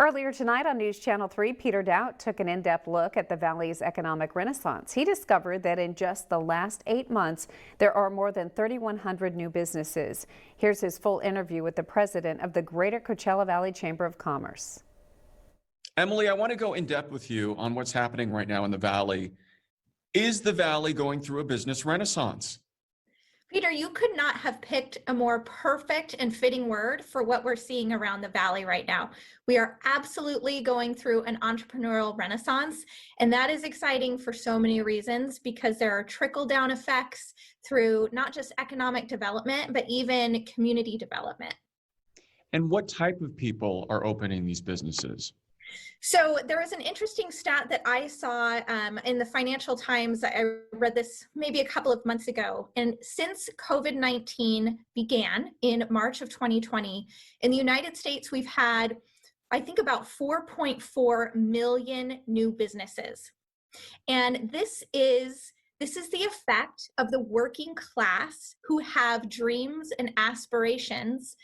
Earlier tonight on News Channel 3, Peter Daut took an in-depth look at the Valley's economic renaissance. He discovered that in just the last 8 months, there are more than 3,100 new businesses. Here's his full interview with the president of the Greater Coachella Valley Chamber of Commerce. Emily, I want to go in depth with you on what's happening right now in the Valley. Is the Valley going through a business renaissance? Peter, you could not have picked a more perfect and fitting word for what we're seeing around the Valley right now. We are absolutely going through an entrepreneurial renaissance, and that is exciting for so many reasons because there are trickle-down effects through not just economic development, but even community development. And what type of people are opening these businesses? So there was an interesting stat that I saw in the Financial Times. I read this maybe a couple of months ago. And since COVID-19 began in March of 2020, in the United States, we've had, I think, about 4.4 million new businesses. And this is the effect of the working class who have dreams and aspirations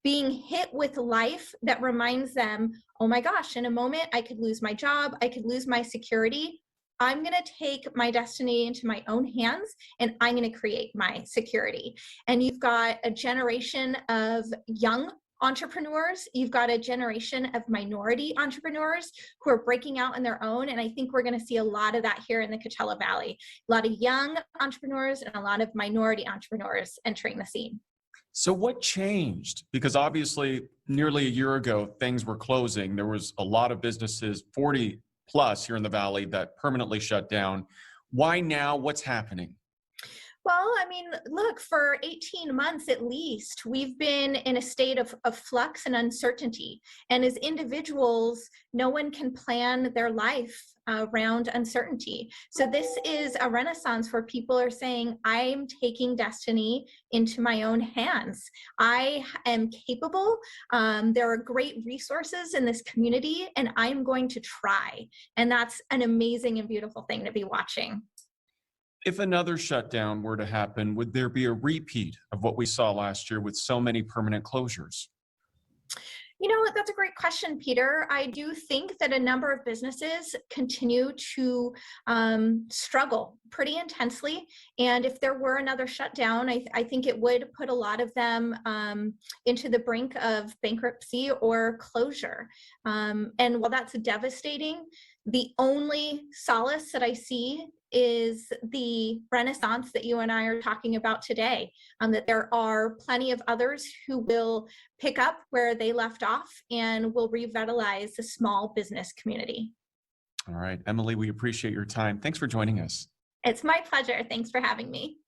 being hit with life that reminds them, oh my gosh, in a moment I could lose my job, I could lose my security. I'm going to take my destiny into my own hands and I'm going to create my security. And you've got a generation of young entrepreneurs, you've got a generation of minority entrepreneurs who are breaking out on their own. And I think we're going to see a lot of that here in the Coachella Valley. A lot of young entrepreneurs and a lot of minority entrepreneurs entering the scene. So what changed? Because obviously nearly a year ago, things were closing. There was a lot of businesses, 40 plus here in the Valley, that permanently shut down. Why now? What's happening? Well, I mean, look, for 18 months at least, we've been in a state of flux and uncertainty. And as individuals, no one can plan their life around uncertainty. So this is a renaissance where people are saying, I'm taking destiny into my own hands. I am capable. There are great resources in this community, and I'm going to try. And that's an amazing and beautiful thing to be watching. If another shutdown were to happen, would there be a repeat of what we saw last year with so many permanent closures? You know, that's a great question, Peter. I do think that a number of businesses continue to struggle pretty intensely. And if there were another shutdown, I think it would put a lot of them into the brink of bankruptcy or closure. And while that's devastating, the only solace that I see is the renaissance that you and I are talking about today, that there are plenty of others who will pick up where they left off and will revitalize the small business community. All right, Emily, we appreciate your time. Thanks for joining us. It's my pleasure. Thanks for having me.